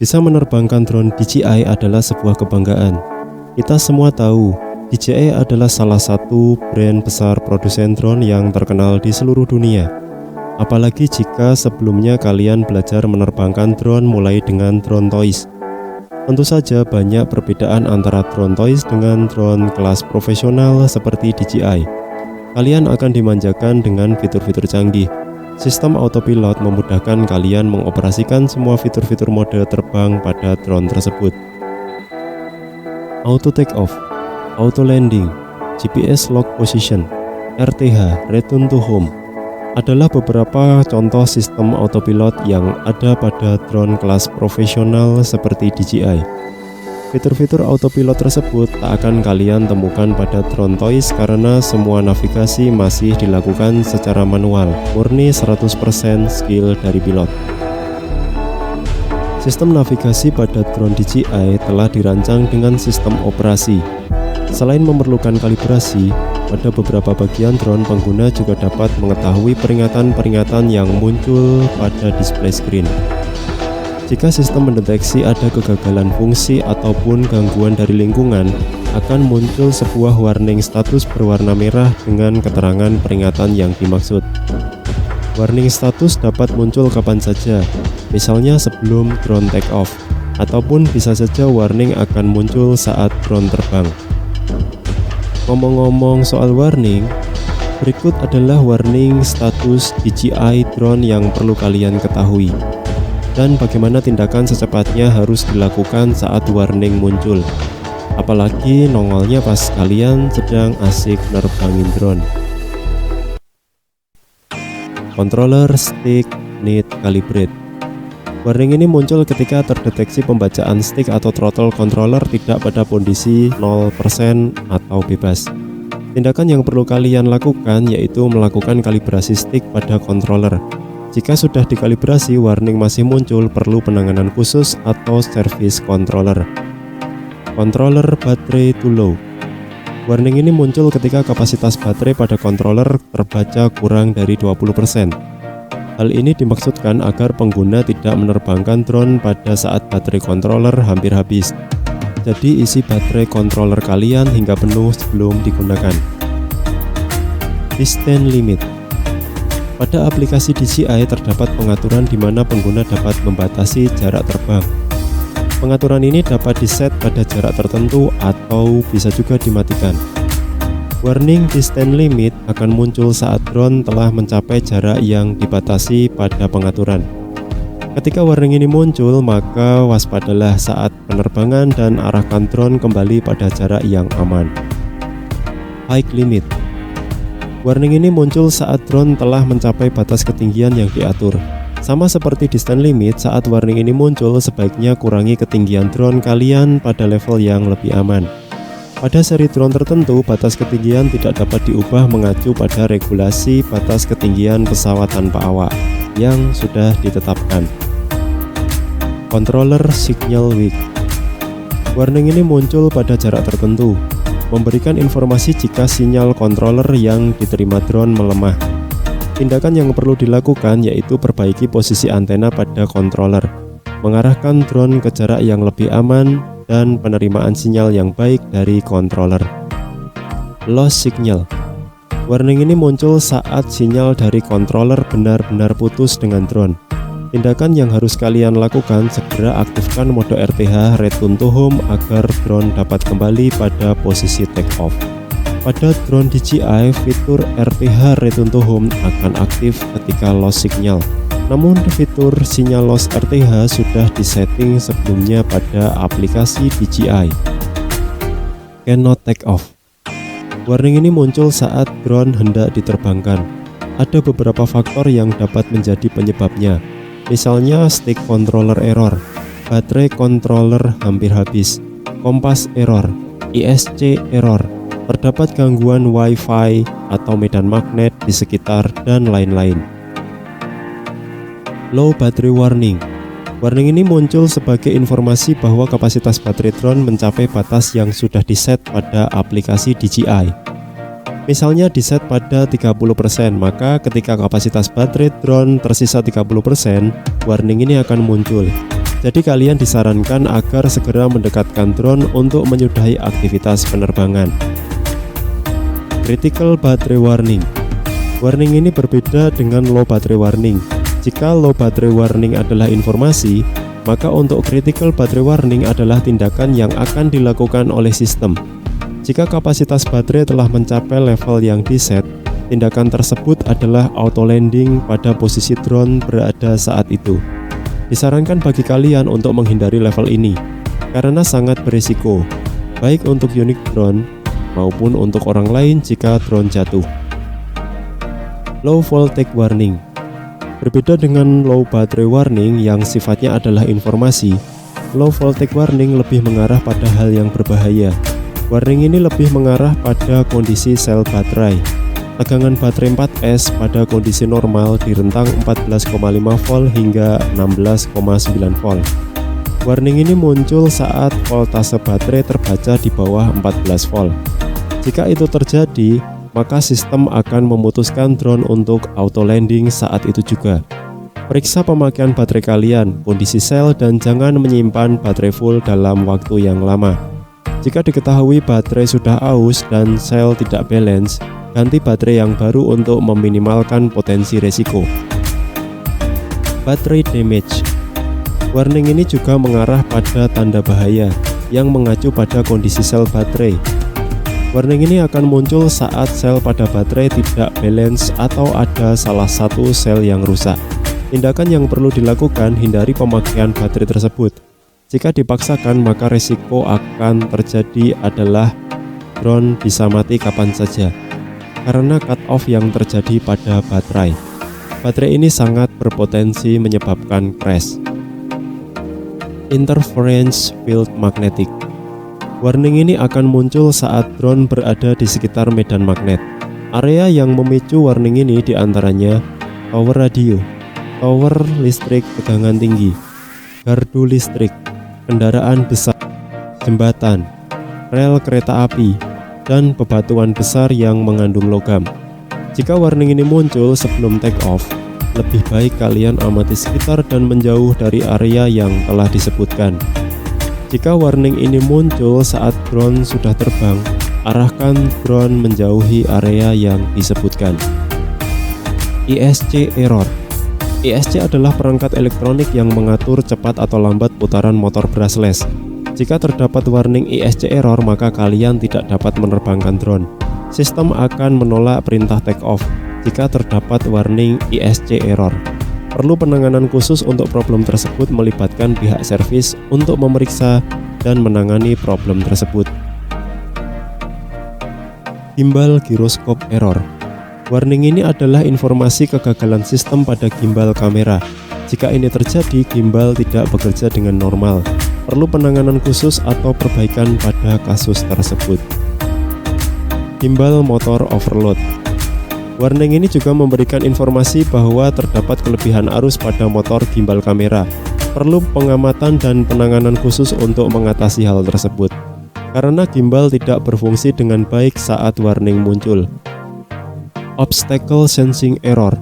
Bisa menerbangkan drone DJI adalah sebuah kebanggaan. Kita semua tahu, DJI adalah salah satu brand besar produsen drone yang terkenal di seluruh dunia. Apalagi jika sebelumnya kalian belajar menerbangkan drone mulai dengan drone toys. Tentu saja banyak perbedaan antara drone toys dengan drone kelas profesional seperti DJI. Kalian akan dimanjakan dengan fitur-fitur canggih. Sistem autopilot memudahkan kalian mengoperasikan semua fitur-fitur mode terbang pada drone tersebut. Auto take off, auto landing, GPS lock position, RTH return to home adalah beberapa contoh sistem autopilot yang ada pada drone kelas profesional seperti DJI. Fitur-fitur autopilot tersebut tak akan kalian temukan pada drone toys karena semua navigasi masih dilakukan secara manual, murni 100% skill dari pilot. Sistem navigasi pada drone DJI telah dirancang dengan sistem operasi. Selain memerlukan kalibrasi, pada beberapa bagian drone pengguna juga dapat mengetahui peringatan-peringatan yang muncul pada display screen. Jika sistem mendeteksi ada kegagalan fungsi ataupun gangguan dari lingkungan, akan muncul sebuah warning status berwarna merah dengan keterangan peringatan yang dimaksud. Warning status dapat muncul kapan saja, misalnya sebelum drone take off, ataupun bisa saja warning akan muncul saat drone terbang. Ngomong-ngomong soal warning, berikut adalah warning status DJI drone yang perlu kalian ketahui. Dan bagaimana tindakan secepatnya harus dilakukan saat warning muncul, apalagi nongolnya pas kalian sedang asik nerbangin drone. Controller stick need calibrate. Warning ini muncul ketika terdeteksi pembacaan stick atau throttle controller tidak pada kondisi 0% atau bebas. Tindakan yang perlu kalian lakukan yaitu melakukan kalibrasi stick pada controller. Jika sudah dikalibrasi, warning masih muncul, perlu penanganan khusus atau service controller. Controller battery too low. Warning ini muncul ketika kapasitas baterai pada controller terbaca kurang dari 20%. Hal ini dimaksudkan agar pengguna tidak menerbangkan drone pada saat baterai controller hampir habis. Jadi isi baterai controller kalian hingga penuh sebelum digunakan. Distance limit. Pada aplikasi DJI terdapat pengaturan di mana pengguna dapat membatasi jarak terbang. Pengaturan ini dapat diset pada jarak tertentu atau bisa juga dimatikan. Warning distance limit akan muncul saat drone telah mencapai jarak yang dibatasi pada pengaturan. Ketika warning ini muncul, maka waspadalah saat penerbangan dan arahkan drone kembali pada jarak yang aman. Height limit. Warning ini muncul saat drone telah mencapai batas ketinggian yang diatur. Sama seperti distance limit, saat warning ini muncul, sebaiknya kurangi ketinggian drone kalian pada level yang lebih aman. Pada seri drone tertentu, batas ketinggian tidak dapat diubah mengacu pada regulasi batas ketinggian pesawat tanpa awak yang sudah ditetapkan. Controller signal weak. Warning ini muncul pada jarak tertentu, memberikan informasi jika sinyal controller yang diterima drone melemah. Tindakan yang perlu dilakukan yaitu perbaiki posisi antena pada controller, mengarahkan drone ke jarak yang lebih aman, dan penerimaan sinyal yang baik dari controller. Lost signal. Warning ini muncul saat sinyal dari controller benar-benar putus dengan drone. Tindakan yang harus kalian lakukan, segera aktifkan mode RTH return to home agar drone dapat kembali pada posisi take off. Pada drone DJI, fitur RTH return to home akan aktif ketika lost signal. Namun fitur sinyal lost RTH sudah disetting sebelumnya pada aplikasi DJI. Cannot take off. Warning ini muncul saat drone hendak diterbangkan. Ada beberapa faktor yang dapat menjadi penyebabnya. Misalnya stick controller error, baterai controller hampir habis, kompas error, ISC error, terdapat gangguan Wi-Fi atau medan magnet di sekitar, dan lain-lain. Low battery warning. Warning ini muncul sebagai informasi bahwa kapasitas baterai drone mencapai batas yang sudah diset pada aplikasi DJI. Misalnya diset pada 30%, maka ketika kapasitas baterai drone tersisa 30%, warning ini akan muncul. Jadi kalian disarankan agar segera mendekatkan drone untuk menyudahi aktivitas penerbangan. Critical battery warning. Warning ini berbeda dengan low battery warning. Jika low battery warning adalah informasi, maka untuk critical battery warning adalah tindakan yang akan dilakukan oleh sistem. Jika kapasitas baterai telah mencapai level yang diset, tindakan tersebut adalah auto landing pada posisi drone berada saat itu. Disarankan bagi kalian untuk menghindari level ini, karena sangat berisiko, baik untuk unit drone maupun untuk orang lain jika drone jatuh. Low voltage warning. Berbeda dengan low battery warning yang sifatnya adalah informasi, low voltage warning lebih mengarah pada hal yang berbahaya. Warning ini lebih mengarah pada kondisi sel baterai. Tegangan baterai 4S pada kondisi normal di rentang 14,5 volt hingga 16,9 volt. Warning ini muncul saat voltase baterai terbaca di bawah 14 volt. Jika itu terjadi, maka sistem akan memutuskan drone untuk auto landing saat itu juga. Periksa pemakaian baterai kalian, kondisi sel, dan jangan menyimpan baterai full dalam waktu yang lama. Jika diketahui baterai sudah aus dan sel tidak balance, ganti baterai yang baru untuk meminimalkan potensi resiko. Battery damage. Warning ini juga mengarah pada tanda bahaya yang mengacu pada kondisi sel baterai. Warning ini akan muncul saat sel pada baterai tidak balance atau ada salah satu sel yang rusak. Tindakan yang perlu dilakukan, hindari pemakaian baterai tersebut. Jika dipaksakan, maka risiko akan terjadi adalah drone bisa mati kapan saja karena cut off yang terjadi pada baterai. Baterai ini sangat berpotensi menyebabkan crash. Interference field magnetic. Warning ini akan muncul saat drone berada di sekitar medan magnet. Area yang memicu warning ini diantaranya tower radio, tower listrik tegangan tinggi, gardu listrik, kendaraan besar, jembatan, rel kereta api, dan bebatuan besar yang mengandung logam. Jika warning ini muncul sebelum take off, lebih baik kalian amati sekitar dan menjauh dari area yang telah disebutkan. Jika warning ini muncul saat drone sudah terbang, arahkan drone menjauhi area yang disebutkan. ESC error. ESC adalah perangkat elektronik yang mengatur cepat atau lambat putaran motor brushless. Jika terdapat warning ESC error, maka kalian tidak dapat menerbangkan drone. Sistem akan menolak perintah take off jika terdapat warning ESC error. Perlu penanganan khusus untuk problem tersebut, melibatkan pihak servis untuk memeriksa dan menangani problem tersebut. Gimbal gyroscope error. Warning ini adalah informasi kegagalan sistem pada gimbal kamera. Jika ini terjadi, gimbal tidak bekerja dengan normal. Perlu penanganan khusus atau perbaikan pada kasus tersebut. Gimbal motor overload. Warning ini juga memberikan informasi bahwa terdapat kelebihan arus pada motor gimbal kamera. Perlu pengamatan dan penanganan khusus untuk mengatasi hal tersebut, karena gimbal tidak berfungsi dengan baik saat warning muncul. Obstacle sensing error.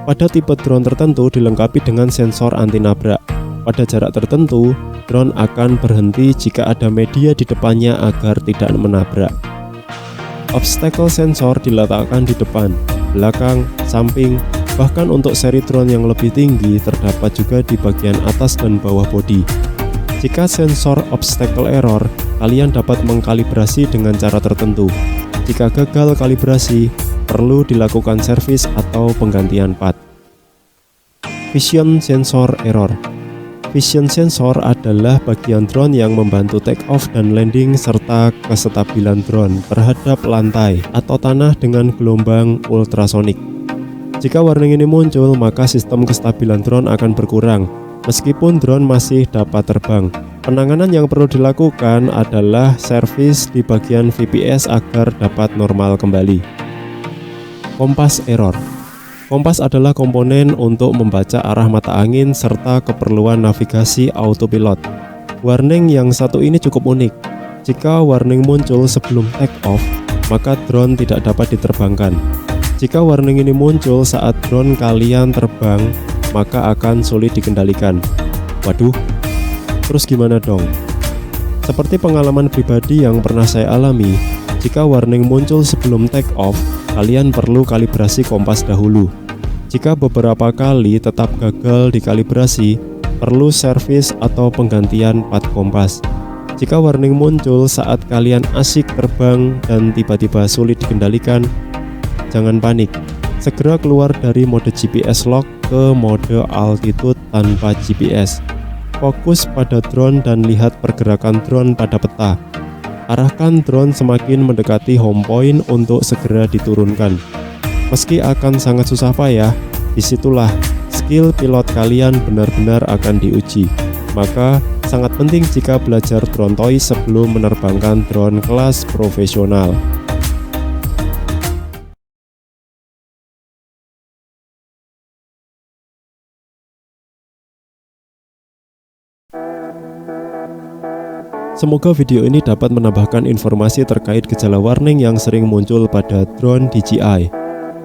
Pada tipe drone tertentu dilengkapi dengan sensor anti nabrak. Pada jarak tertentu, drone akan berhenti jika ada media di depannya agar tidak menabrak. Obstacle sensor diletakkan di depan, belakang, samping, bahkan untuk seri drone yang lebih tinggi terdapat juga di bagian atas dan bawah bodi. Jika sensor obstacle error, kalian dapat mengkalibrasi dengan cara tertentu. Jika gagal kalibrasi, perlu dilakukan servis atau penggantian part. Vision sensor error. Vision sensor adalah bagian drone yang membantu take off dan landing serta kestabilan drone terhadap lantai atau tanah dengan gelombang ultrasonik. Jika warning ini muncul, maka sistem kestabilan drone akan berkurang. Meskipun drone masih dapat terbang, penanganan yang perlu dilakukan adalah servis di bagian VPS agar dapat normal kembali. Kompas error. Kompas adalah komponen untuk membaca arah mata angin serta keperluan navigasi autopilot. Warning yang satu ini cukup unik. Jika warning muncul sebelum take off, maka drone tidak dapat diterbangkan. Jika warning ini muncul saat drone kalian terbang, maka akan sulit dikendalikan. Waduh, Terus gimana dong? Seperti pengalaman pribadi yang pernah saya alami, jika warning muncul sebelum take off, kalian perlu kalibrasi kompas dahulu. Jika beberapa kali tetap gagal dikalibrasi, perlu servis atau penggantian pad kompas. Jika warning muncul saat kalian asik terbang dan tiba-tiba sulit dikendalikan, jangan panik. Segera keluar dari mode GPS lock ke mode altitude tanpa GPS. Fokus pada drone dan lihat pergerakan drone pada peta. Arahkan drone semakin mendekati home point untuk segera diturunkan. Meski akan sangat susah payah, disitulah skill pilot kalian benar-benar akan diuji. Maka sangat penting jika belajar drone toy sebelum menerbangkan drone kelas profesional. Semoga video ini dapat menambahkan informasi terkait gejala warning yang sering muncul pada drone DJI.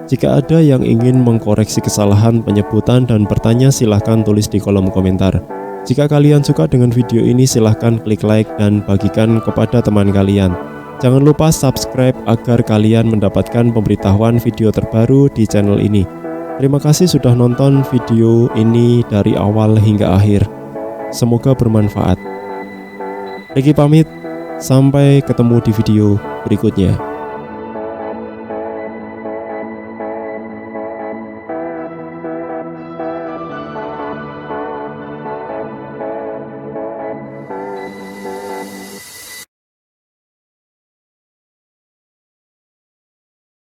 Jika ada yang ingin mengkoreksi kesalahan penyebutan dan bertanya, silahkan tulis di kolom komentar. Jika kalian suka dengan video ini, silahkan klik like dan bagikan kepada teman kalian. Jangan lupa subscribe agar kalian mendapatkan pemberitahuan video terbaru di channel ini. Terima kasih sudah nonton video ini dari awal hingga akhir. Semoga bermanfaat. Riki pamit, sampai ketemu di video berikutnya.